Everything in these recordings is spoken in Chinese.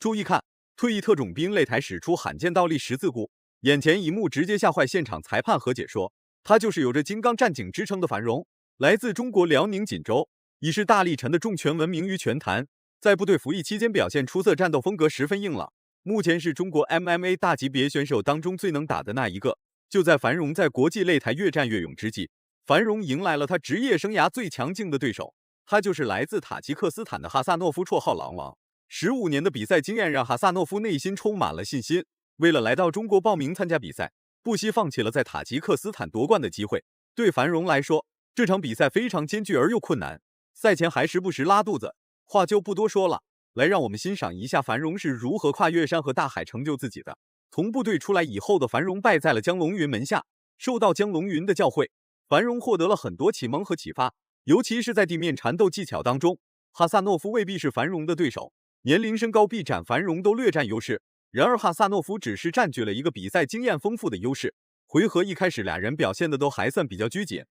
注意看，退役特种兵擂台使出罕见倒立十字固，眼前一幕直接吓坏现场裁判和解说。他就是有着金刚战警之称的樊荣，来自中国辽宁锦州，已是大力沉的重拳闻名于拳坛，在部队服役期间表现出色，战斗风格十分硬朗。目前是中国 MMA 大级别选手当中最能打的那一个。就在樊荣在国际擂台越战越勇之际，樊荣迎来了他职业生涯最强劲的对手，他就是来自塔吉克斯坦的哈萨诺夫，绰号狼王。15年的比赛经验让哈萨诺夫内心充满了信心，为了来到中国报名参加比赛，不惜放弃了在塔吉克斯坦夺冠的机会。对樊荣来说，这场比赛非常艰巨而又困难，赛前还时不时拉肚子。话就不多说了，来让我们欣赏一下樊荣是如何跨越山河大海成就自己的。从部队出来以后的樊荣败在了江龙云门下，受到江龙云的教诲，樊荣获得了很多启蒙和启发，尤其是在地面缠斗技巧当中，哈萨诺夫未必是樊荣的对手，年龄身高臂展樊荣都略占优势。然而哈萨诺夫只是占据了一个比赛经验丰富的优势。回合一开始，俩人表现的都还算比较拘谨，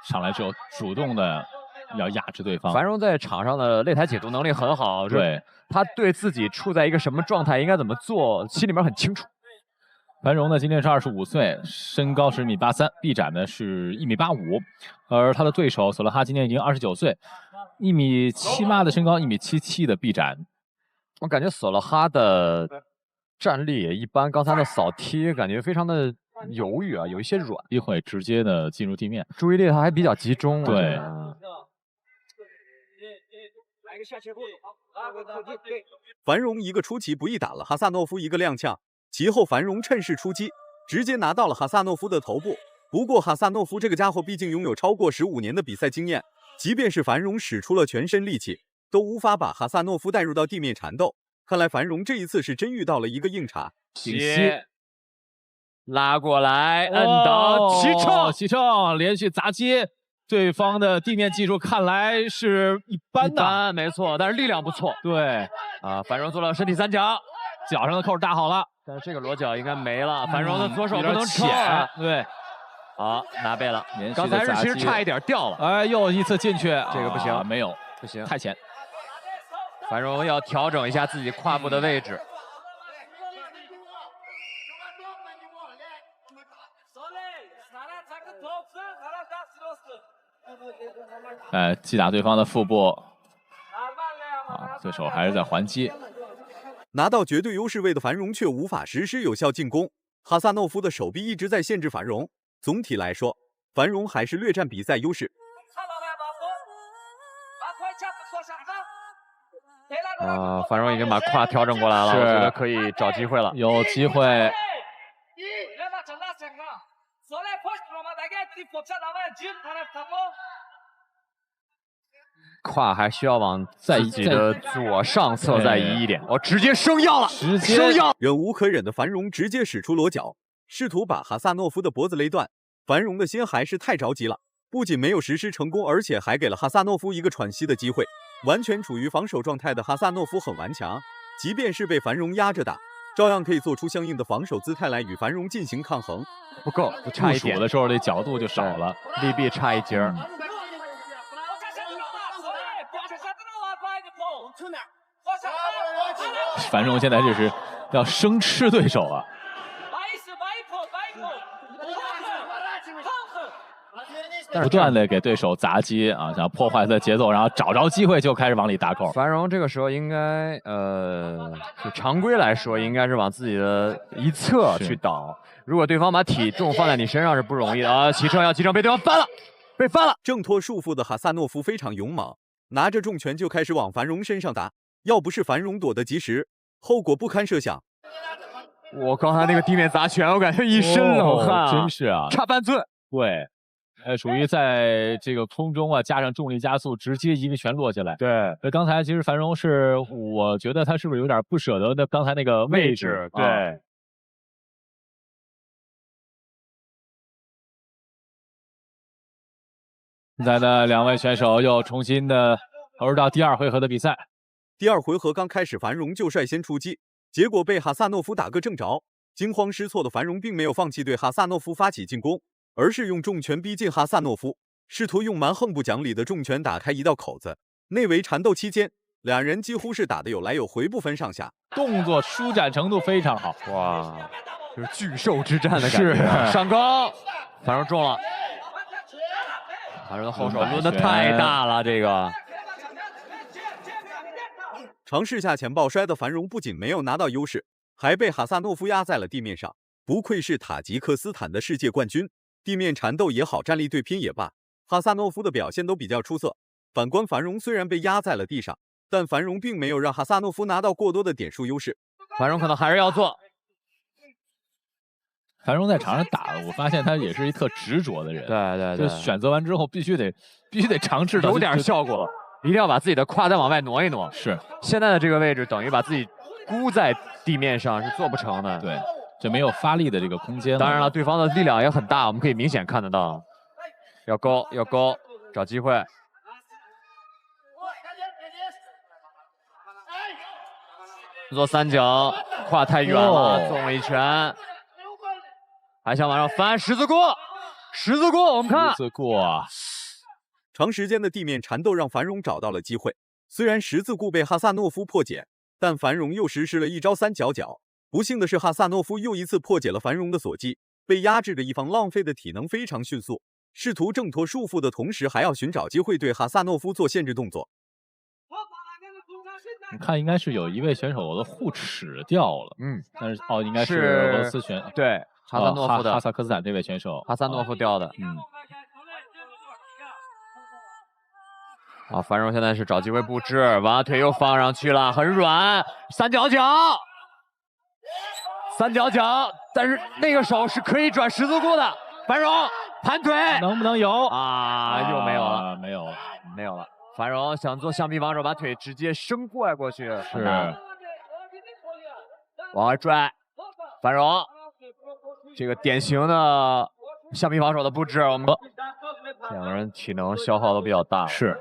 上来之后主动的要压制对方。樊荣在场上的擂台解读能力很好，对，他对自己处在一个什么状态，应该怎么做，心里面很清楚。樊荣呢，今年是25岁，身高是1.83米，臂展呢是1.85米，而他的对手索勒哈今年已经29岁，1.78米的身高，1.77米的臂展。我感觉索勒哈的战力也一般，刚才的扫踢感觉非常的犹豫啊，有一些软，机会直接的进入地面，注意力他还比较集中。对。樊荣一个出其不意打了哈萨诺夫一个踉跄，其后樊荣趁势出击，直接拿到了哈萨诺夫的头部。不过哈萨诺夫这个家伙毕竟拥有超过15年的比赛经验，即便是樊荣使出了全身力气，都无法把哈萨诺夫带入到地面缠斗。看来樊荣这一次是真遇到了一个硬茬。斜拉过来，摁倒齐乘连续砸击。对方的地面技术看来是一般的，没错，但是力量不错。对，樊荣做了身体三角，脚上的扣搭好了，但是这个裸脚应该没了。樊荣的左手不能撑，对，好拿背了。刚才是其实差一点掉了，哎，又一次进去，这个不行，没有，不行，太浅。樊荣要调整一下自己胯部的位置。击打对方的腹部，对手还是在还击。拿到绝对优势位的樊荣却无法实施有效进攻，哈萨诺夫的手臂一直在限制樊荣。总体来说，樊荣还是略占比赛优势。樊荣已经把胯调整过来了，我觉得可以找机会了，有机会。胯还需要往自己的左上侧再移一点。直接升腰了，升腰！忍无可忍的樊荣直接使出裸脚，试图把哈萨诺夫的脖子勒断。樊荣的心还是太着急了，不仅没有实施成功，而且还给了哈萨诺夫一个喘息的机会。完全处于防守状态的哈萨诺夫很顽强，即便是被樊荣压着打，照样可以做出相应的防守姿态来与樊荣进行抗衡。不够，差一点。部署的时候这角度就少了，力臂差一截。樊荣现在就是要生吃对手啊！不断的给对手砸击啊，想破坏他的节奏，然后找着机会就开始往里打扣。樊荣这个时候应该就常规来说，应该是往自己的一侧去倒。如果对方把体重放在你身上是不容易的啊！齐乘被对方翻了，被翻了。挣脱束缚的哈萨诺夫非常勇猛，拿着重拳就开始往樊荣身上打。要不是樊荣躲得及时，后果不堪设想。我刚才那个地面砸拳，我感觉一身冷汗，真是啊，差半寸。对。属于在这个空中加上重力加速，直接一个拳落下来。对，刚才其实樊荣我觉得他是不是有点不舍得刚才那个位置？对。现在呢，两位选手又重新的投入到第2回合的比赛。第2回合刚开始，樊荣就率先出击，结果被哈萨诺夫打个正着。惊慌失措的樊荣并没有放弃对哈萨诺夫发起进攻，而是用重拳逼近哈萨诺夫，试图用蛮横不讲理的重拳打开一道口子。内围缠斗期间，两人几乎是打得有来有回，不分上下，动作舒展程度非常好。哇，就是巨兽之战的感觉。是上高，繁荣中了。繁荣的后手抡得太大了，这个。尝试下前抱摔的繁荣不仅没有拿到优势，还被哈萨诺夫压在了地面上。不愧是塔吉克斯坦的世界冠军，地面缠斗也好，站立对拼也罢，哈萨诺夫的表现都比较出色。反观繁荣，虽然被压在了地上，但繁荣并没有让哈萨诺夫拿到过多的点数优势。繁荣可能还是要做。繁荣在场上打，我发现他也是一特执着的人。对，就选择完之后必须得尝试到有点效果，一定要把自己的胯再往外挪一挪。是，现在的这个位置等于把自己箍在地面上是做不成的。对，就没有发力的这个空间。当然了，对方的力量也很大，我们可以明显看得到。要高，找机会。做三角，胯太远了，中了一拳。还想往上翻十字固，我们看十字固啊！长时间的地面缠斗让繁荣找到了机会，虽然十字固被哈萨诺夫破解，但繁荣又实施了一招三角脚。不幸的是，哈萨诺夫又一次破解了繁荣的锁技，被压制的一方浪费的体能非常迅速，试图挣脱束缚的同时，还要寻找机会对哈萨诺夫做限制动作。你看，应该是有一位选手的护齿掉了，但是应该是俄罗斯选手，对，哈萨诺夫的哈萨克斯坦这位选手，哈萨诺夫掉的，繁荣现在是找机会布置，把腿又放上去了，很软，三角脚，但是那个手是可以转十字固的，繁荣盘腿能不能有啊？又没有了，没有了。繁荣想做橡皮防守，把腿直接伸过去，是往外拽，繁荣这个典型的橡皮防守的布置，我们两个人体能消耗都比较大，是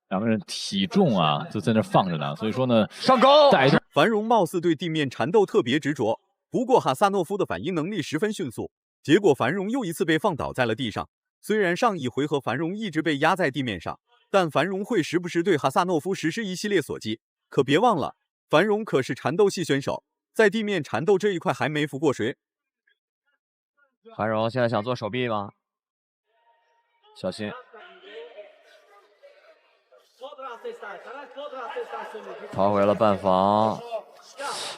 两个人体重啊就在那放着呢，所以说呢，上高繁荣貌似对地面缠斗特别执着，不过哈萨诺夫的反应能力十分迅速，结果繁荣又一次被放倒在了地上。虽然上一回合繁荣一直被压在地面上，但繁荣会时不时对哈萨诺夫实施一系列锁技，可别忘了，繁荣可是缠斗系选手，在地面缠斗这一块还没服过谁。繁荣现在想做手臂吗？小心。逃回了半防，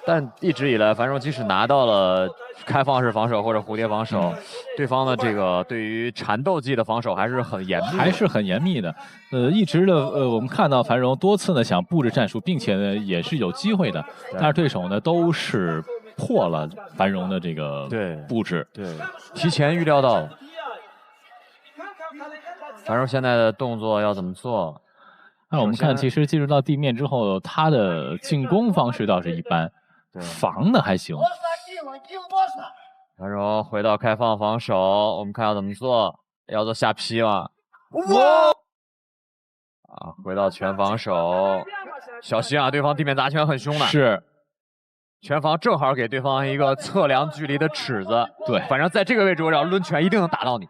但一直以来，繁荣即使拿到了开放式防守或者蝴蝶防守，对方的这个对于缠斗技的防守还是很严密的，一直的我们看到繁荣多次呢想布置战术，并且呢也是有机会的，但是对手呢都是破了繁荣的这个布置，提前预料到。繁荣现在的动作要怎么做？那我们看，其实进入到地面之后，他的进攻方式倒是一般，防的还行。繁荣回到开放防守，我们看要怎么做？要做下劈吗？回到全防守，小心啊！对方地面砸拳很凶的。是，拳防正好给对方一个测量距离的尺子。对，反正在这个位置，我只要抡拳，一定能打到你。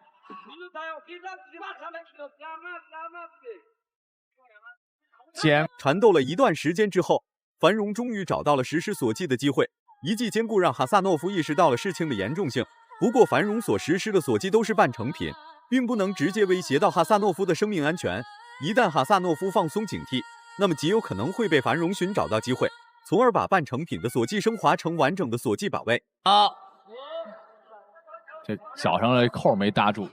缠斗了一段时间之后，繁荣终于找到了实施锁技的机会，一记兼顾让哈萨诺夫意识到了事情的严重性。不过繁荣所实施的锁技都是半成品，并不能直接威胁到哈萨诺夫的生命安全。一旦哈萨诺夫放松警惕，那么极有可能会被繁荣寻找到机会，从而把半成品的锁技升华成完整的锁技把位。这脚上的扣没搭住，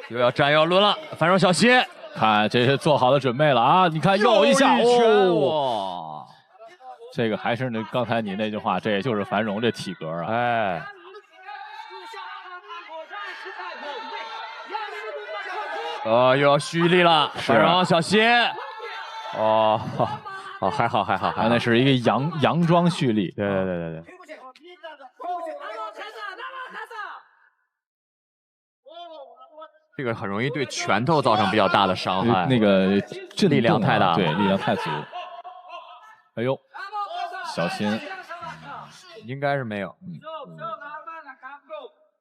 又要站要抡了，繁荣小心！看这是做好的准备了啊！你看又一下哦，这个还是刚才你那句话，这也就是繁荣这体格啊！哎，又要蓄力了，繁荣小心！还好，那是一个佯装蓄力。对。这个很容易对拳头造成比较大的伤害，那个力量太大，对，力量太足。哎呦，小心，应该是没有。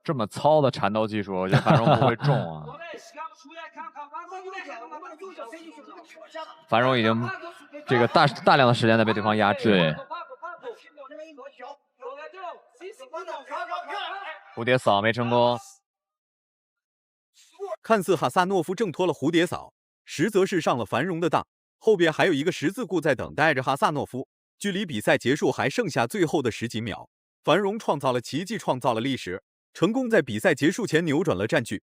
这么糙的缠斗技术，我觉得繁荣不会中啊。樊荣已经这个大量的时间在被对方压制。对，蝴蝶扫没成功。看似哈萨诺夫挣脱了蝴蝶扫，实则是上了樊荣的当。后边还有一个十字固在等待着哈萨诺夫。距离比赛结束还剩下最后的10几秒，樊荣创造了奇迹，创造了历史，成功在比赛结束前扭转了战局。